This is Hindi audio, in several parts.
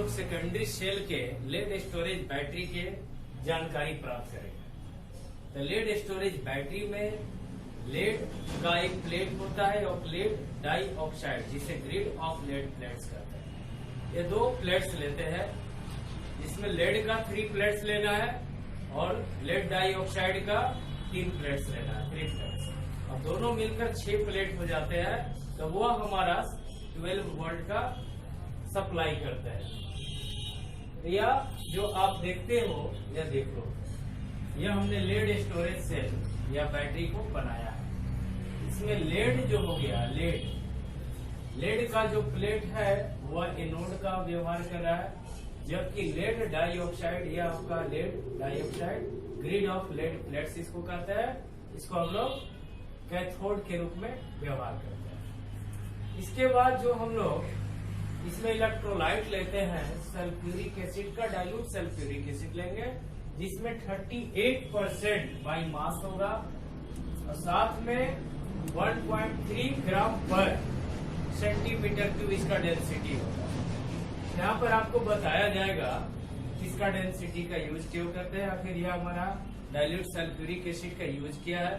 लोग सेकेंडरी सेल के लेड स्टोरेज बैटरी के जानकारी प्राप्त करेंगे। तो लेड स्टोरेज बैटरी में लेड का एक प्लेट होता है और लेड डाई ऑक्साइड, जिसे ग्रिड ऑफ लेड प्लेट्स कहते हैं। ये दो प्लेट्स लेते हैं, जिसमें लेड का 3 प्लेट्स लेना है और लेड डाई ऑक्साइड का 3 प्लेट्स लेना है, 3 प्लेट्स। अब दोनों मिलकर 6 प्लेट हो जाते हैं, तो वो हमारा 12 वोल्ट का सप्लाई करता है। या जो आप देखते हो, या देख लो, यह हमने लेड स्टोरेज सेल या बैटरी को बनाया है। इसमें लेड जो हो गया, लेड का जो प्लेट है वह एनोड का व्यवहार कर रहा है, जबकि लेड डाइऑक्साइड या आपका lead dioxide grid of lead plates इसको कहते हैं, इसको हम लोग कैथोड के रूप में व्यवहार करते हैं। इसके बाद जो हम लोग इसमें इलेक्ट्रोलाइट लेते हैं, सल्फ्यूरिक एसिड का डाइल्यूट सल्फ्यूरिक एसिड लेंगे, जिसमें 38% बाई मास होगा और साथ में 1.3 ग्राम पर सेंटीमीटर क्यूब इसका डेंसिटी होगा। यहाँ पर आपको बताया जाएगा इसका डेंसिटी का यूज क्यों करते हैं, आखिर यह हमारा डाइल्यूट सल्फ्यूरिक एसिड का यूज किया है,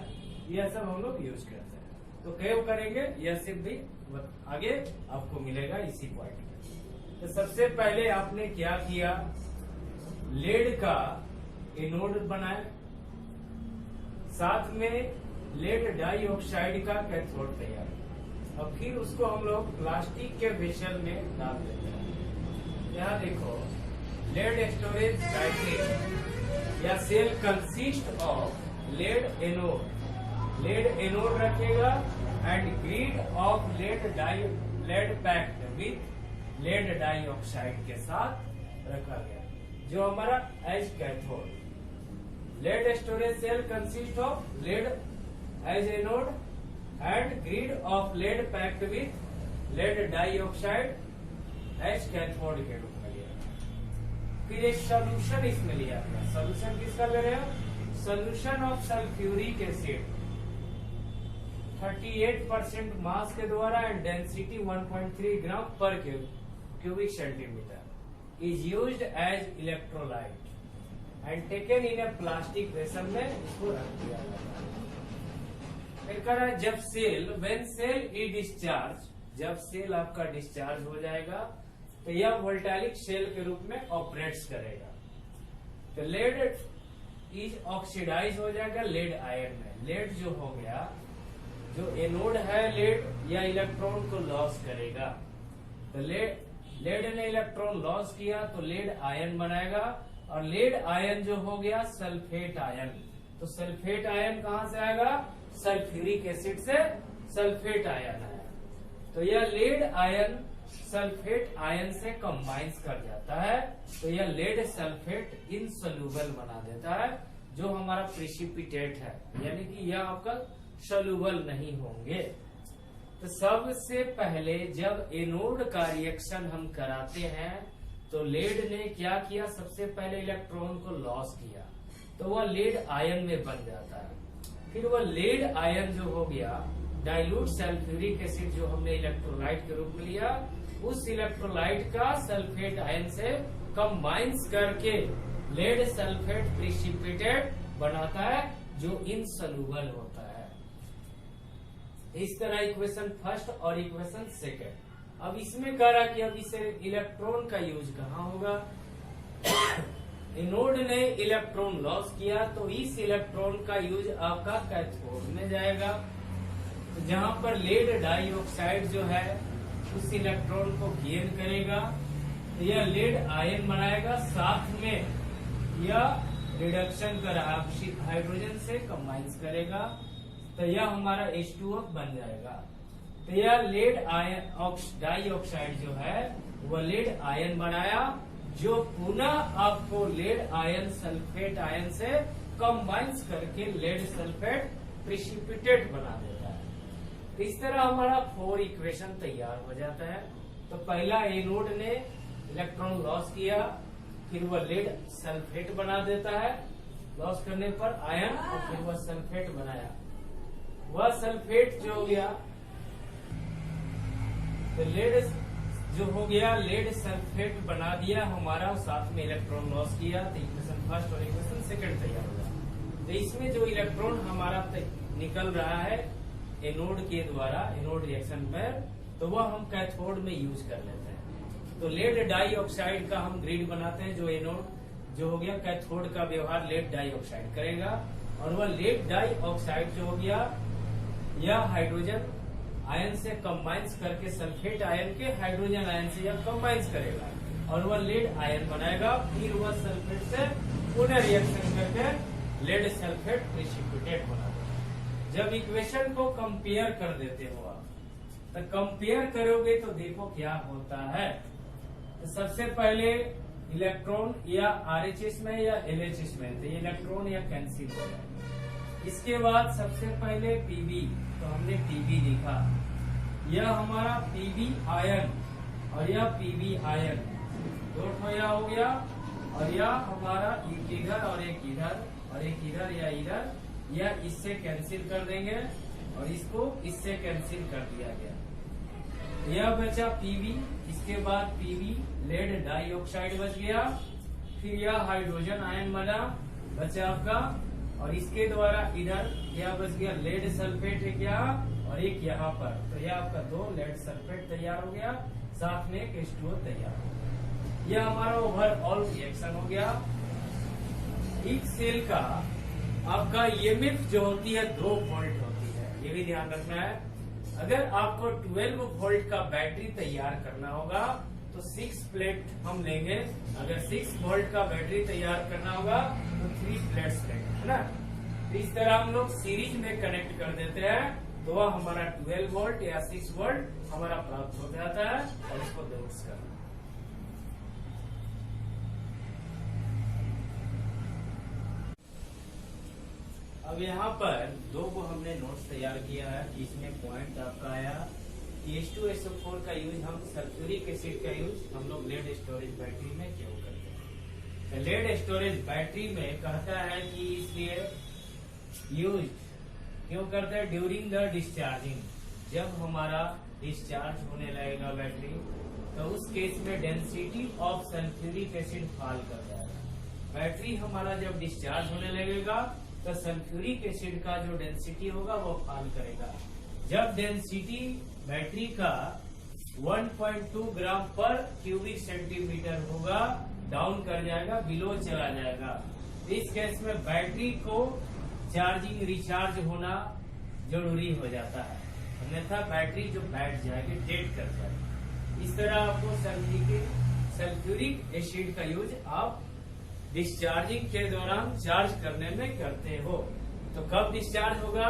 यह सब हम लोग यूज करते हैं। तो क्यों करेंगे यह सिर्फ भी आगे आपको मिलेगा इसी पॉइंट में। तो सबसे पहले आपने क्या किया, लेड का एनोड बनाया, साथ में लेड डाइऑक्साइड का कैथोड तैयार, और फिर उसको हम लोग प्लास्टिक के वेसल में डाल देते हैं। यहाँ देखो, लेड स्टोरेज बैटरी या cell consist of lead anode रखेगा and grid of lead packed with lead dioxide के साथ रखा गया, जो हमारा as cathode. Lead storage cell consist of lead as anode and grid of lead packed with lead dioxide as cathode के रूप में लिया। फिर एक सोल्यूशन इसमें लिया गया। सोल्यूशन किसका ले रहे हैं, solution of sulphuric acid 38% mass के द्वारा एंड डेंसिटी 1.3 ग्राम पर cubic centimetre is used as electrolyte and taken in a plastic vessel में इसको रख दिया जाता है। फिर कह रहा है जब सेल ई डिस्चार्ज, जब सेल आपका डिस्चार्ज हो जाएगा तो यह वोल्टेलिक सेल के रूप में ऑपरेट्स करेगा। तो लेड इज ऑक्सीडाइज हो जाएगा लेड आयन में। लेड जो हो गया, जो एनोड है लेड, या इलेक्ट्रॉन को लॉस करेगा। तो लेड ने इलेक्ट्रॉन लॉस किया तो लेड आयन बनाएगा, और लेड आयन जो हो गया सल्फेट आयन। तो सल्फेट आयन कहाँ से आएगा, सल्फ्यूरिक एसिड से सल्फेट आयन है। तो यह लेड आयन सल्फेट आयन से कंबाइंस कर जाता है, तो यह लेड सल्फेट इनसोल्यूबल बना देता है, जो हमारा प्रिसिपिटेट है, यानी कि यह आपका सोल्यूबल नहीं होंगे। तो सबसे पहले जब एनोड का रिएक्शन हम कराते हैं तो लेड ने क्या किया, सबसे पहले इलेक्ट्रॉन को लॉस किया, तो वह लेड आयन में बन जाता है। फिर वह लेड आयन जो हो गया, डाइल्यूट सल्फ्यूरिक एसिड जो हमने इलेक्ट्रोलाइट के रूप में लिया, उस इलेक्ट्रोलाइट का सल्फेट आयन से कंबाइंस करके लेड सल्फेट प्रिसिपिटेट बनाता है, जो इनसोल्यूबल होता है। इस तरह इक्वेशन फर्स्ट और इक्वेशन सेकंड। अब इसमें कह रहा कि अब इसे इलेक्ट्रॉन का यूज कहाँ होगा। एनोड ने इलेक्ट्रॉन लॉस किया तो इस इलेक्ट्रॉन का यूज आपका कैथोड में जाएगा, तो जहां पर लेड डाइऑक्साइड जो है उस इलेक्ट्रॉन को गेन करेगा, तो यह लेड आयन बनाएगा, साथ में यह रिडक्शन कर हाइड्रोजन से कंबाइंस करेगा, तो यह हमारा H2O बन जाएगा। तो यह लेड आयन डाइऑक्साइड जो है वह लेड आयन बनाया, जो पुनः आपको लेड आयन सल्फेट आयन से कंबाइंस करके लेड सल्फेट प्रिसिपिटेट बना देता है। तो इस तरह हमारा 4 इक्वेशन तैयार हो जाता है। तो पहला एनोड ने इलेक्ट्रॉन लॉस किया, फिर वह लेड सल्फेट बना देता है, लॉस करने पर आयन, और फिर वह सल्फेट बनाया। वह सल्फेट जो हो गया, तो लेड जो हो गया लेड सल्फेट बना दिया हमारा, साथ में इलेक्ट्रॉन लॉस किया, तो इक्वेशन फर्स्ट और इक्वेशन सेकंड तैयार हुआ। तो इसमें जो इलेक्ट्रॉन हमारा निकल रहा है एनोड के द्वारा, एनोड रिएक्शन पर, तो वह हम कैथोड में यूज कर लेते हैं। तो लेड डाइऑक्साइड का हम ग्रिड बनाते हैं, जो एनोड जो हो गया कैथोड का व्यवहार लेड डाइऑक्साइड करेगा, और वह लेड डाइऑक्साइड जो हो गया यह हाइड्रोजन आयन से कंबाइंस करके सल्फेट आयन के हाइड्रोजन आयन से यह कंबाइंस करेगा और वह लेड आयन बनाएगा। फिर वह सल्फेट से पुनः रिएक्शन करके लेड सल्फेट प्रेसिपिटेट बना देगा। जब इक्वेशन को कंपेयर कर देते हो आप, तो कंपेयर करोगे तो देखो क्या होता है। तो सबसे पहले इलेक्ट्रॉन या आरएचएस में या एलएचएस में, तो ये इलेक्ट्रॉन या कैंसिल हो जाएगा। इसके बाद सबसे पहले पीबी, तो हमने पीबी लिखा, यह हमारा पीबी आयन और यह पीबी आयन दो ठोया हो गया, और यह हमारा एक इधर और एक इधर और एक इधर या इधर, यह इससे कैंसिल कर देंगे और इसको इससे कैंसिल कर दिया गया। यह बचा पीबी, इसके बाद पीबी लेड डाइऑक्साइड बच गया, फिर यह हाइड्रोजन आयन बना बचा आपका, और इसके द्वारा इधर यह बच गया लेड सल्फेट एक यहाँ और एक यहाँ पर, तो यह आपका दो लेड सल्फेट तैयार हो गया, साथ में एक H2O तैयार हो गया। यह हमारा ओवरऑल रिएक्शन हो गया। एक सेल का आपका ईएमएफ जो होती है 2 वोल्ट होती है, ये भी ध्यान रखना है। अगर आपको 12 वोल्ट का बैटरी तैयार करना होगा तो 6 प्लेट हम लेंगे। अगर 6 वोल्ट का बैटरी तैयार करना होगा तो 3 प्लेट्स लेंगे, है ना। तो इस तरह हम लोग सीरीज में कनेक्ट कर देते हैं, तो वह हमारा 12 वोल्ट या 6 वोल्ट हमारा प्राप्त हो जाता है, और इसको नोट्स करना। अब यहाँ पर 2 को हमने नोट्स तैयार किया है। इसमें पॉइंट आपका आया कि H2SO4 का यूज, हम सल्फ्यूरिक एसिड का यूज हम लोग लेड स्टोरेज बैटरी में क्यों करते हैं। तो लेड स्टोरेज बैटरी में कहता है कि इसलिए यूज क्यों करते हैं, ड्यूरिंग द डिस्चार्जिंग, जब हमारा डिस्चार्ज होने लगेगा बैटरी, तो उस केस में density of sulphuric acid fall कर जाएगा। बैटरी हमारा जब डिस्चार्ज होने लगेगा तो सल्फ्यूरिक एसिड का जो डेंसिटी होगा वो फॉल करेगा। जब डेंसिटी बैटरी का 1.2 ग्राम पर क्यूबिक सेंटीमीटर होगा, डाउन कर जाएगा, बिलो चला जाएगा। इस केस में बैटरी को चार्जिंग रिचार्ज होना जरूरी हो जाता है, अन्यथा बैटरी जो बैठ जाएगी डेड कर जाएगी। इस तरह आपको सल्फ्यूरिक एसिड का यूज आप डिस्चार्जिंग के दौरान चार्ज करने में करते हो। तो कब डिस्चार्ज होगा,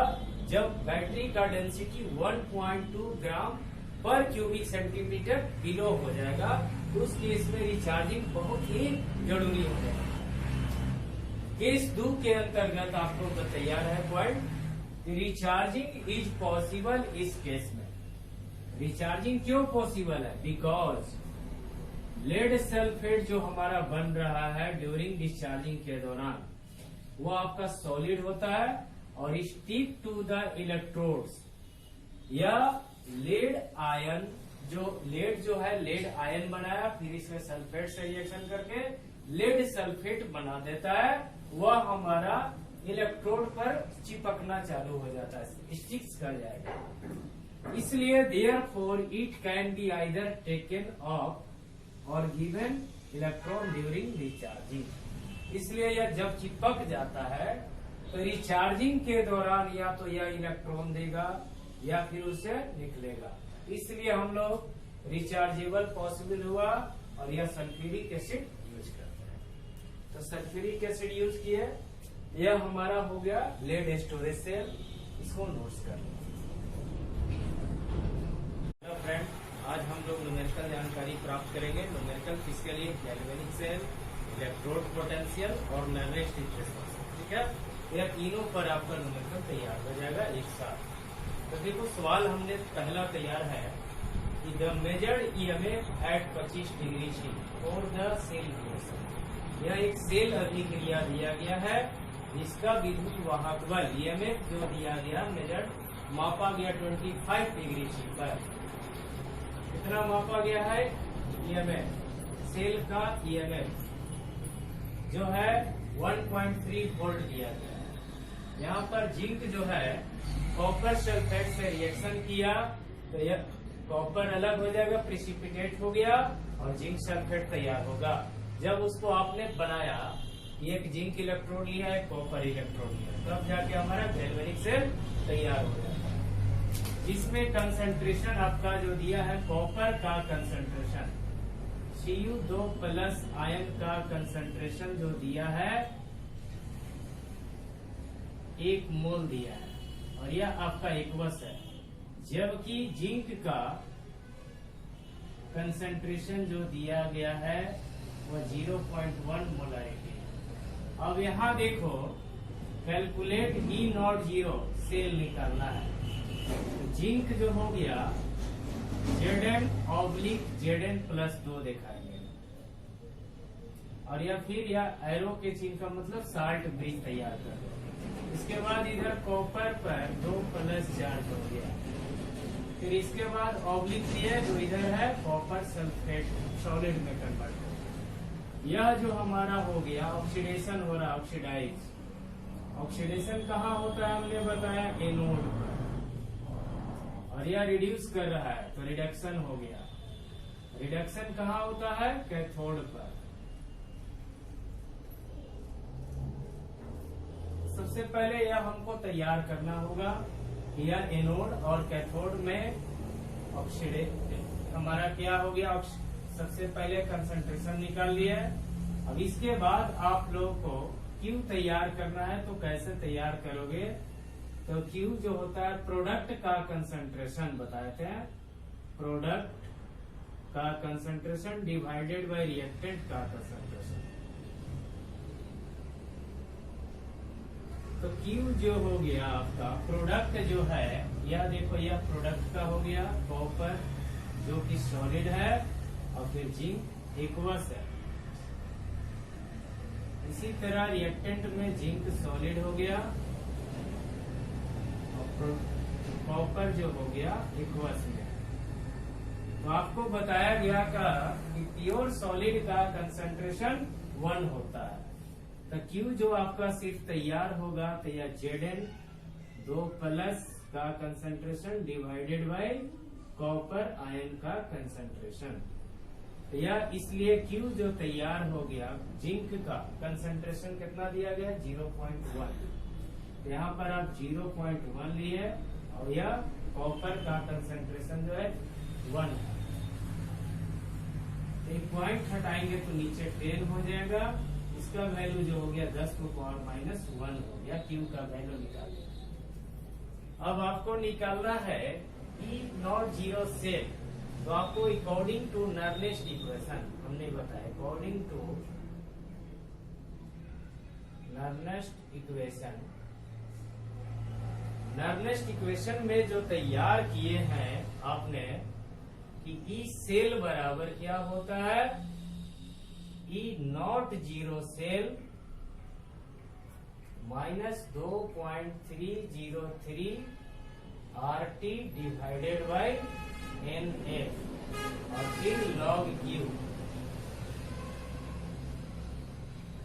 जब बैटरी का डेंसिटी 1.2 ग्राम पर क्यूबिक सेंटीमीटर बिलो हो जाएगा, तो उस केस में रिचार्जिंग बहुत ही जरूरी हो जाएगा। केस 2 के अंतर्गत आपको तैयार है पॉइंट, रिचार्जिंग इज पॉसिबल। इस केस में रिचार्जिंग क्यों पॉसिबल है, बिकॉज लेड सल्फेट जो हमारा बन रहा है ड्यूरिंग डिस्चार्जिंग के दौरान, वो आपका सॉलिड होता है और स्टिक टू द इलेक्ट्रोड्स, या लेड आयन जो है लेड आयन बनाया, फिर इसमें सल्फेट से रिएक्शन करके लेड सल्फेट बना देता है, वह हमारा इलेक्ट्रोड पर चिपकना चालू हो जाता है, स्टिक्स कर जाएगा। इसलिए therefore it can be either taken of और गिवन इलेक्ट्रॉन ड्यूरिंग रिचार्जिंग। इसलिए यह जब चिपक जाता है तो रिचार्जिंग के दौरान या तो यह इलेक्ट्रॉन देगा या फिर उसे निकलेगा। इसलिए हम लोग रिचार्जेबल पॉसिबल हुआ और यह सल्फ्यूरिक एसिड यूज करते हैं। तो सल्फ्यूरिक एसिड यूज किए, यह हमारा हो गया लेड स्टोरेज सेल, इसको नोट्स कर लो। फ्रेंड, आज हम लोग न्यूमेरिकल जानकारी प्राप्त करेंगे। न्यूमेरिकल किसके लिए, गैल्वेनिक सेल, इलेक्ट्रोड पोटेंशियल और नर्वेस्ट इक्वेशन, ठीक है। यह तीनों पर आपका न्यूमेरिकल तैयार हो जाएगा एक साथ। तो देखो सवाल हमने पहला तैयार है कि the measured EMF at 25 degree C for the cell reaction. यह एक सेल अभिक्रिया दिया गया है, जिसका विद्युत वाहक बल ईएमएफ जो दिया गया मेजर्ड मापा गया 25 डिग्री C पर। कितना मापा गया है ईएमएफ, सेल का ईएमएफ जो है 1.3 वोल्ट दिया गया है। यहाँ पर जिंक जो है कॉपर सल्फेट से रिएक्शन किया तो यह कॉपर अलग हो जाएगा, प्रिसिपिटेट हो गया और जिंक सल्फेट तैयार होगा। जब उसको आपने बनाया, एक जिंक इलेक्ट्रोड लिया है, कॉपर इलेक्ट्रोड लिया, तब जाके हमारा गैल्वेनिक सेल तैयार हो जाता है, जिसमें कंसंट्रेशन आपका जो दिया है कॉपर का कंसंट्रेशन Cu2+ आयन का कंसंट्रेशन जो दिया है 1 मोल दिया है और यह आपका एक्वस है, जबकि जिंक का कंसंट्रेशन जो दिया गया है वह 0.1 मोलारिटी। अब यहाँ देखो कैलकुलेट E0 सेल निकालना है, तो जिंक जो हो गया Zn/Zn+2 दिखाएंगे और या फिर या एरो के चिन्ह का मतलब साल्ट ब्रिज तैयार कर दो। इसके बाद इधर कॉपर पर 2+ चार्ज हो गया, फिर इसके बाद ऑब्लिक दिया जो इधर है कॉपर सल्फेट सॉलिड में कन्वर्ट हो। यह जो हमारा हो गया ऑक्सीडेशन हो रहा, ऑक्सीडेशन कहाँ होता है हमने बताया एनोड पर, और यह रिड्यूस कर रहा है तो रिडक्शन हो गया। रिडक्शन कहाँ होता है कैथोड पर। सबसे पहले यह हमको तैयार करना होगा, यह एनोड और कैथोड में ऑक्सीडेशन हमारा क्या हो गया, सबसे पहले कंसंट्रेशन निकाल लिया है। अब इसके बाद आप लोगों को क्यू तैयार करना है, तो कैसे तैयार करोगे, तो क्यू जो होता है प्रोडक्ट का कंसंट्रेशन बताते हैं, प्रोडक्ट का कंसंट्रेशन डिवाइडेड बाय रिएक्टेंट का कंसंट्रेशन। तो क्यू जो हो गया आपका प्रोडक्ट जो है, यह देखो यह प्रोडक्ट का हो गया कॉपर जो कि सॉलिड है और फिर जिंक एक्वस है। इसी तरह रिएक्टेंट में जिंक सॉलिड हो गया और कॉपर जो हो गया एक्वस में। तो आपको बताया गया का कि प्योर सॉलिड का कंसंट्रेशन 1 होता है, तो क्यू जो आपका सिर्फ तैयार होगा तो यह Zn2+ का concentration divided by copper ion का कंसंट्रेशन। तो यह इसलिए क्यू जो तैयार हो गया जिंक का कंसंट्रेशन कितना दिया गया 0.1, तो यहाँ पर आप 0.1 लिए और यह कॉपर का कंसंट्रेशन जो है 1 है। एक पॉइंट हटाएंगे तो नीचे 10 हो जाएगा, इसका वैल्यू जो हो गया 10⁻⁻1 हो गया, क्यू का वैल्यू निकाल लिया। अब आपको निकालना है E0 सेल, तो आपको अकॉर्डिंग टू नर्नेस्ट इक्वेशन हमने बताया, अकॉर्डिंग टू नर्नेस्ट इक्वेशन में जो तैयार किए हैं आपने कि E सेल बराबर क्या होता है, E0 cell -2.303 RT divided by NF और फिर log Q।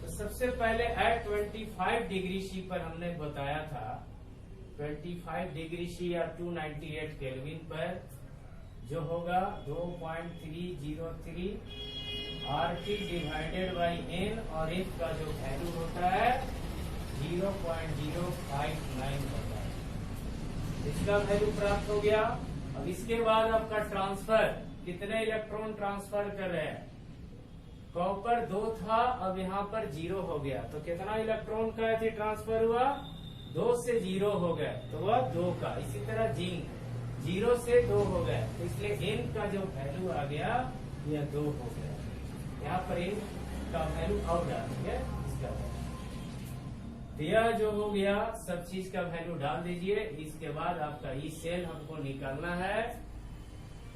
तो सबसे पहले एट 25 डिग्री C पर हमने बताया था, 25 डिग्री C या 298 केल्विन पर जो होगा 2.303 RT डिवाइडेड बाई N और F का जो वैल्यू होता है 0.059 होता है, इसका वैल्यू प्राप्त हो गया। अब इसके बाद आपका ट्रांसफर, कितने इलेक्ट्रॉन ट्रांसफर कर रहे हैं, कॉपर 2 था, अब यहाँ पर 0 हो गया, तो कितना इलेक्ट्रॉन का ट्रांसफर हुआ 2 से 0 हो गए, तो वह 2 का। इसी तरह जिंक 0 से 2 हो गए, तो इसलिए N का जो वैल्यू आ गया यह 2 हो गया। यहाँ पर N का वैल्यू और डालेंगे इसका वैल्यू, यह जो हो गया सब चीज का वैल्यू डाल दीजिए। इसके बाद आपका ई सेल हमको निकालना है,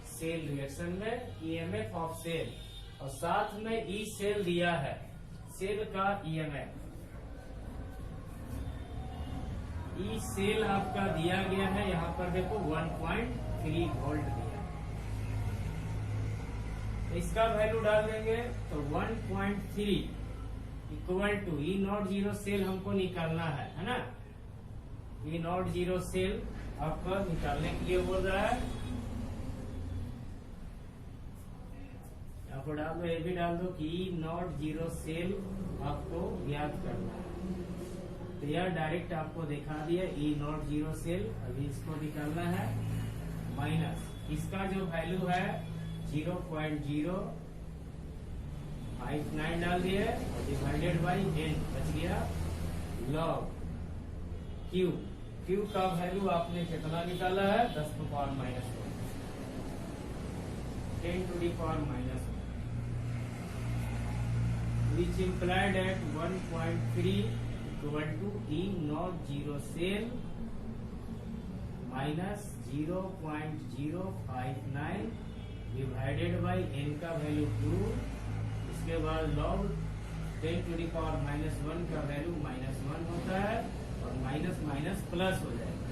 सेल रिएक्शन में ईएमएफ ऑफ सेल, और साथ में ई सेल दिया है, सेल का ईएमएफ। ई सेल आपका दिया गया है, यहाँ पर देखो 1.3 वोल्ट दिया। इसका वैल्यू डाल देंगे तो 1.3 equal to E naught zero cell हमको निकालना है ना। ई नॉट जीरो सेल आपको निकालने के लिए बोल रहा है। यहाँ पर डाल दो, ये भी डाल दो कि ई नॉट जीरो सेल आपको ज्ञात करना है। तो यह डायरेक्ट आपको दिखा दिया ई नॉट जीरो सेल। अभी इसको निकालना है माइनस इसका जो वैल्यू है 0.059 डाल दिए और डिवाइडेड बाई n बच गया log q। q का वैल्यू आपने कितना निकाला है 10 to the power minus 1, 10 to the power minus 1, which implied at 1.3 equal to e not zero cell minus 0.059 divided by n का वैल्यू 2। इसके बाद log 10 to the power minus 1 का वैल्यू -1 होता है और माइनस माइनस प्लस हो जाएगा।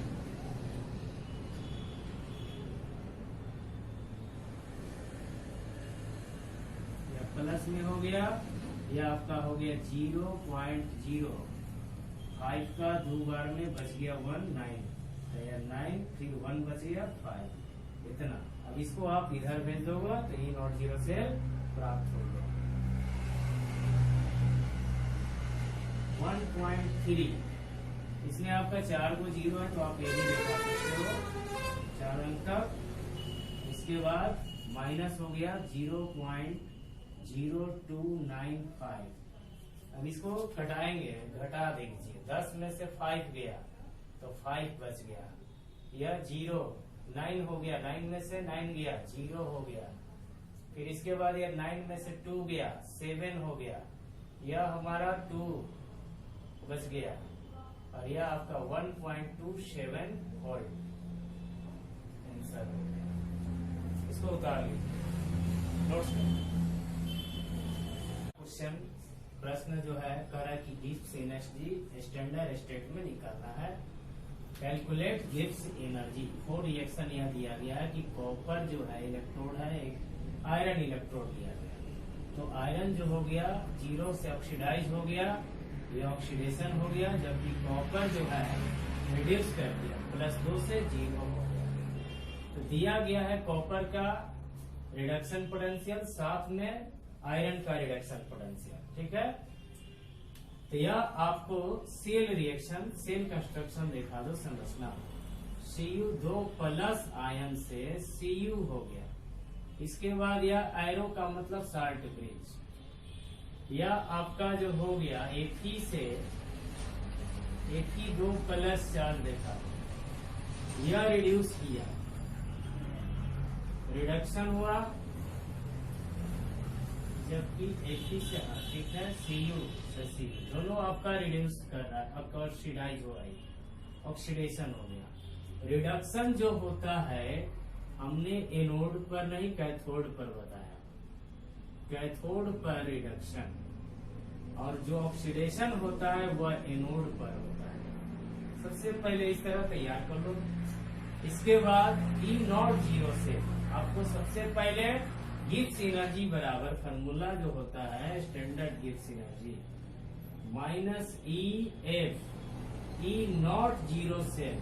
यह प्लस में हो गया, यह आपका हो गया 0.05 का 2 बार में बच गया 1 9, 9 फिर 1 बच गया 5 इतना। अब इसको आप इधर भेज दोगे तो ई नॉट जीरो सेल प्राप्त हो गया 1.3। इसमें आपका 4 को 0 है तो आप ये भी दिखा सकते हो 4 अंक तक। इसके बाद माइनस हो गया 0.0295। अब इसको घटाएंगे, घटा दीजिए 10 में से 5 गया तो 5 बच गया। यह 0 9 हो गया, 9 में से 9 गया 0 हो गया। फिर इसके बाद यह 9 में से 2 गया 7 हो गया, यह हमारा 2 बच गया और यह आपका 1.27 वोल्ट आंसर हो गया। इसको उतार लीजिए नोट्स में। क्वेश्चन प्रश्न जो है कह रहा है कि गिब्स एनर्जी स्टैंडर्ड स्टेट में निकालना है। Calculate Gibbs energy for reaction यह दिया गया है कि कॉपर जो है इलेक्ट्रोड है, एक आयरन इलेक्ट्रोड दिया गया। तो आयरन जो हो गया 0 से ऑक्सीडाइज हो गया, ये ऑक्सीडेशन हो गया, जबकि कॉपर जो है रिड्यूस कर दिया +2 से 0 हो गया। तो दिया गया है कॉपर का रिडक्शन पोटेंशियल, साथ में आयरन का रिडक्शन पोटेंशियल, ठीक है। तो यह आपको सेल रिएक्शन, सेल कंस्ट्रक्शन दिखा दो संरचना। Cu 2 प्लस आयन से Cu हो गया। इसके बाद यह एरो का मतलब शार्ट ब्रिज, यह आपका जो हो गया Fe2 प्लस चार्ज देखा, यह रिड्यूस किया, रिडक्शन हुआ, जबकि Fe से ठीक है Cu से Cu दोनों आपका रिड्यूस कर रहा है, आपका ऑक्सीडाइज हो रही है, ऑक्सीडेशन हो गया। रिडक्शन जो होता है हमने एनोड पर नहीं कैथोड पर बताया, कैथोड पर रिडक्शन, और जो ऑक्सीडेशन होता है वह एनोड पर होता है। सबसे पहले इस तरह तैयार कर लो। इसके बाद ई नॉट जीरो से आपको सबसे पहले गिब्स एनर्जी बराबर फार्मूला जो होता है standard Gibbs energy -EF E naught zero cell.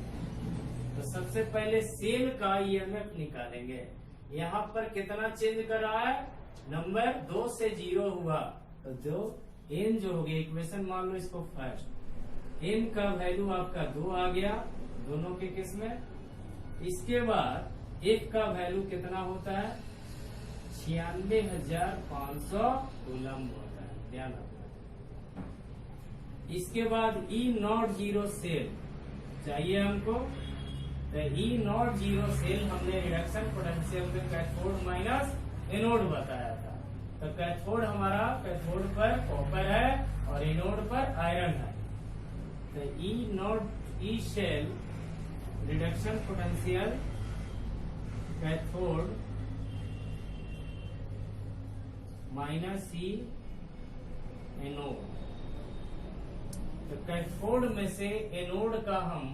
तो सबसे पहले सेल का ईएमएफ निकालेंगे। यहाँ पर कितना चेंज कर रहा है, नंबर 2 से 0 हुआ तो जो n जो हो गया, इक्वेशन मान लो इसको फर्स्ट, n का वैल्यू आपका 2 आ गया दोनों के केस में। इसके बाद f का वैल्यू कितना होता है 96,500 कूलम होता है, ध्यान रखना। इसके बाद ई नॉट जीरो सेल चाहिए हमको, तो ई नॉट जीरो सेल हमने रिडक्शन पोटेंशियल में कैथोड माइनस एनोड बताया था। तो कैथोड हमारा, कैथोड पर कॉपर है और एनोड पर आयरन है। तो E naught E cell reduction potential cathode minus E anode. तो कैथोड में से एनोड का हम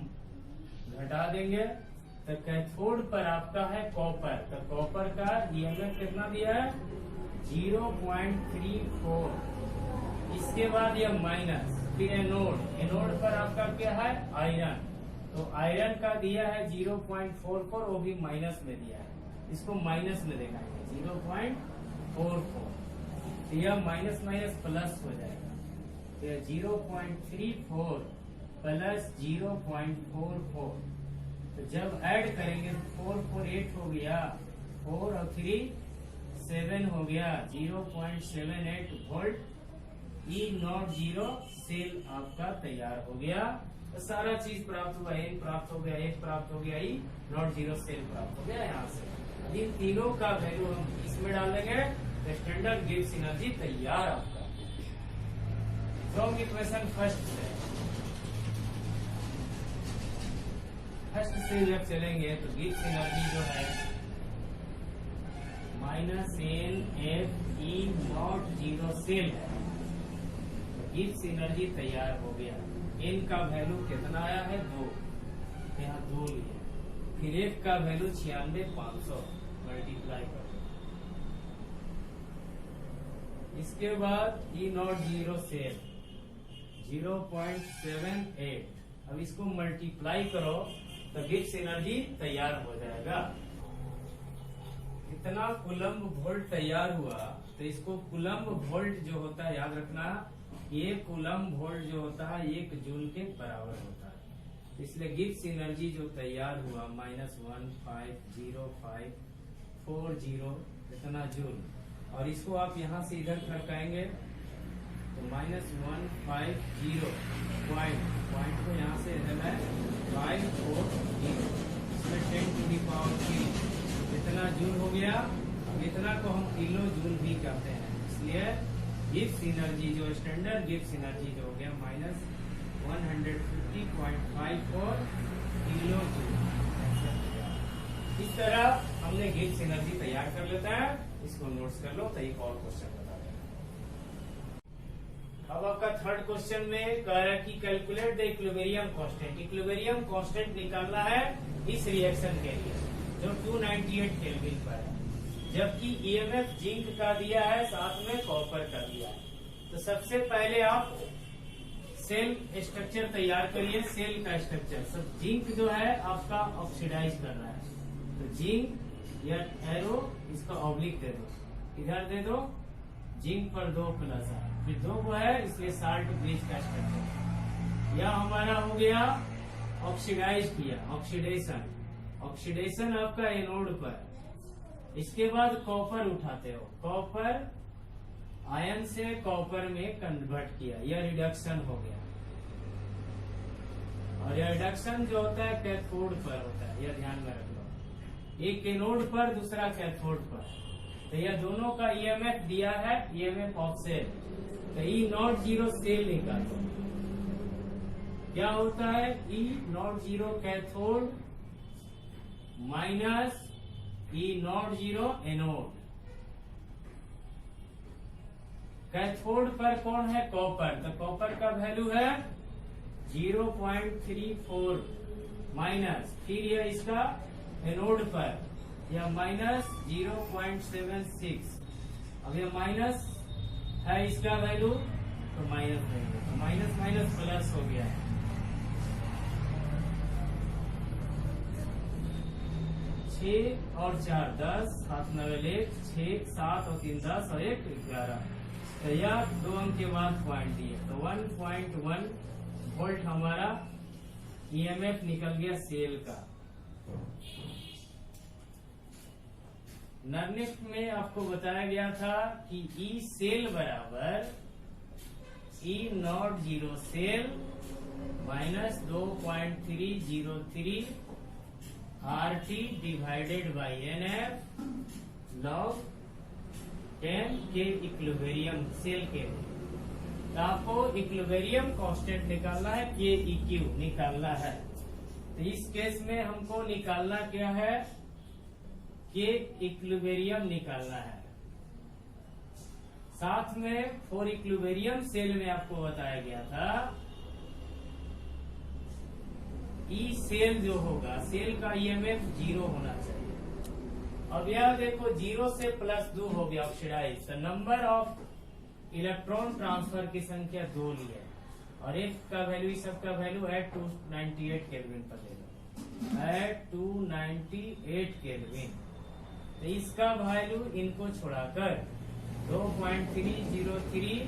घटा देंगे, तो कैथोड पर आपका है कॉपर, तो कॉपर का ईएमएफ कितना दिया है 0.34। इसके बाद यह माइनस, फिर एनोड, एनोड पर आपका क्या है आयरन, तो आयरन का दिया है 0.44, वो भी माइनस में दिया है, इसको माइनस में दिखाएंगे 0.44, तो यह माइनस माइनस प्लस हो जाएगा, तो 0.34 प्लस 0.44, तो जब ऐड करेंगे तो 4 4 8 हो गया, 4 और 3 7 हो गया, 0.78 वोल्ट E0 सेल आपका तैयार हो गया। तो सारा चीज प्राप्त हुआ, N प्राप्त हो गया, एक प्राप्त हो गया, E0 सेल प्राप्त हो गया। यहाँ से इन तीनों का वैल्यू हम इसमें डालेंगे तो स्टैंडर्ड गिब्स एनर्जी तैयार आपका। फ्रॉम इक्वेशन फर्स्ट से जब चलेंगे तो गिब्स एनर्जी जो है -NF सेल है, गिब्स एनर्जी तैयार हो गया। N का वैल्यू कितना आया है 2, यहाँ 2 लिया, फिर F का वैल्यू 96,500 मल्टीप्लाई कर, इसके बाद E0 सेल 0.78, अब इसको मल्टीप्लाई करो तो गिब्स एनर्जी तैयार हो जाएगा। इतना कूलम्ब वोल्ट तैयार हुआ, तो इसको कूलम्ब वोल्ट जो होता है याद रखना, ये कूलम्ब वोल्ट जो होता है 1 जूल के बराबर होता है, इसलिए गिब्स एनर्जी जो तैयार हुआ -150,540 इतना जूल, और इसको आप यहाँ से इधर खड़काएंगे तो -150 पॉइंट को यहाँ से इधर है 540, इसमें 10⁻³ इतना जूल हो गया। अब इतना को हम किलो जूल भी कहते हैं, इसलिए गिब्स एनर्जी जो स्टैंडर्ड गिब्स एनर्जी जो हो गया -150.54 किलो जूल। इस तरह हमने गिब्स एनर्जी तैयार कर लेता है, इसको नोट्स कर लो। तो एक और क्वेश्चन बता दें। अब आपका थर्ड क्वेश्चन में कह रहा है कि calculate the equilibrium constant. Equilibrium constant निकालना है इस रिएक्शन के लिए जो 298 केल्विन पर है, जबकि ईएमएफ जिंक का दिया है, साथ में कॉपर का दिया है। तो सबसे पहले आप सेल स्ट्रक्चर तैयार करिए, सेल का स्ट्रक्चर। सब जिंक जो है आपका ऑक्सीडाइज करना है, तो जिंक या एरो इसका ऑब्लिक दे दो, इधर दे दो, जिंक पर 2 प्लस है, फिर 2 को है, इसलिए साल्ट ब्रिज का स्ट्रक्चर। यह हमारा हो गया ऑक्सीडाइज किया, ऑक्सीडेशन, ऑक्सीडेशन आपका एनोड पर। इसके बाद कॉपर उठाते हो, कॉपर आयन से कॉपर में कन्वर्ट किया, यह रिडक्शन हो गया। और यह रिडक्शन जो होता है कैथोड पर होता है, यह ध्यान में रख लो, एक एनोड पर दूसरा कैथोड पर। तो यह दोनों का ईएमएफ दिया है, ईएमएफ ऑफ सेल। तो E0 सेल निकालो, क्या होता है E0 cathode minus E0 anode. Cathode पर कौन है कॉपर, तो कॉपर का वैल्यू है 0.34 माइनस, फिर यह इसका एनोड पर यह -0.76। अब यह माइनस है इसका वैल्यू, तो माइनस नहीं, तो माइनस माइनस प्लस हो गया है। 6 और 4 10, 7 9 1, 6 7 और 3 10 और 1 11। तो यह 2 अंक के बाद पॉइंट दिए, तो 1.1 वोल्ट हमारा ईएमएफ निकल गया सेल का। नर्निक में आपको बताया गया था कि ई सेल बराबर E0 cell -2.303 RT divided by NF log 10 के इक्विलिब्रियम सेल के। तो आपको इक्विलिब्रियम कांस्टेंट निकालना है, KEQ निकालना है। तो इस केस में हमको निकालना क्या है, के इक्विलिब्रियम निकालना है। साथ में फॉर इक्विलिब्रियम सेल में आपको बताया गया था ई सेल जो होगा, सेल का ईएमएफ 0 होना चाहिए। अब यह देखो 0 से +2 हो गया ऑक्सीडाइज, तो नंबर ऑफ इलेक्ट्रॉन ट्रांसफर की संख्या 2 ली है, और एक का वैल्यू, इस सब का वैल्यू एट 298 केल्विन पर ले लो, एट 298 केल्विन। तो इसका वैल्यू इनको छोड़ाकर 2.303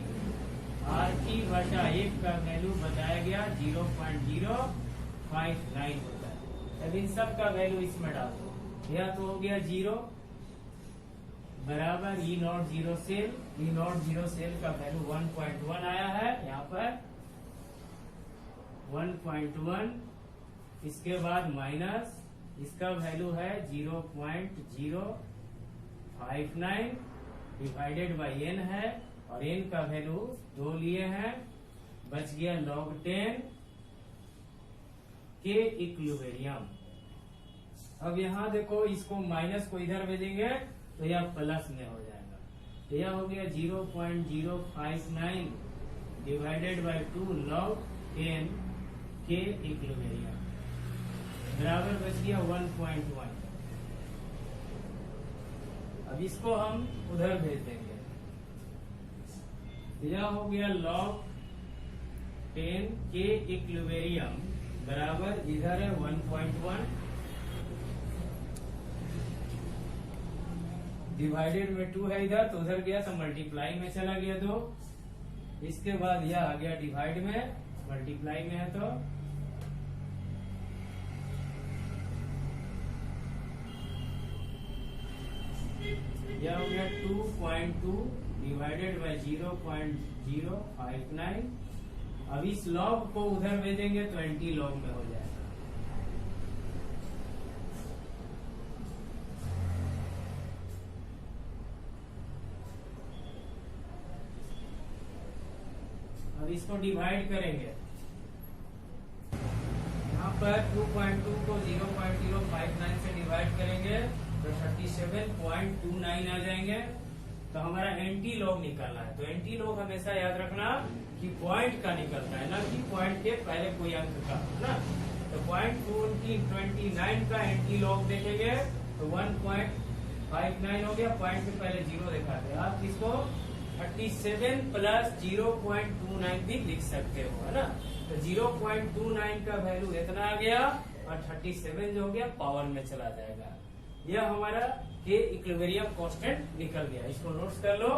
RT बटा 1 का वैल्यू बताया गया 0.059 होता है। अब इन सब का वैल्यू इसमें डाल दो, यह तो हो गया 0 बराबर E0 सेल, E0 सेल का वैल्यू 1.1 आया है यहाँ पर 1.1, इसके बाद माइनस, इसका वैल्यू है 0.059 डिवाइडेड बाई n है, और n का वैल्यू 2 लिए हैं, बच गया log 10 के इक्विलिब्रियम। अब यहाँ देखो, इसको माइनस को इधर भेजेंगे तो यह प्लस में हो जाएगा, तो यह हो गया 0.059 डिवाइडेड बाई 2 log 10 के इक्विलिब्रियम बराबर बच गया 1.1। अब इसको हम उधर भेज देंगे, यह हो गया log 10 के इक्विलिब्रियम बराबर इधर है 1.1 डिवाइडेड में 2 है इधर, तो उधर गया तो मल्टीप्लाई में चला गया 2, इसके बाद यह आ गया डिवाइड में, मल्टीप्लाई में है तो यह हो गया 2.2 डिवाइडेड बाई 0.059। अब इस लॉग को उधर भेजेंगे तो एंटी लॉग में हो जाएगा। अब इसको डिवाइड करेंगे, यहाँ पर 2.2 को 0.059 से डिवाइड करेंगे तो 37.29 आ जाएंगे। तो हमारा एंटी लॉग निकालना है, तो एंटी लॉग हमेशा याद रखना कि पॉइंट का निकलता है, ना कि पॉइंट के पहले कोई अंक का, है ना। तो 0.29 का एंटी लॉग देखेंगे तो 1.59 हो गया, पॉइंट के पहले 0 दिखाते हैं, आप इसको 37 प्लस 0.29 भी लिख सकते हो, है ना। तो 0.29 का वैल्यू इतना आ गया, और 37 जो हो गया पावर में चला जाएगा। यह हमारा के इक्विलिब्रियम कांस्टेंट निकल गया, इसको नोट्स कर लो।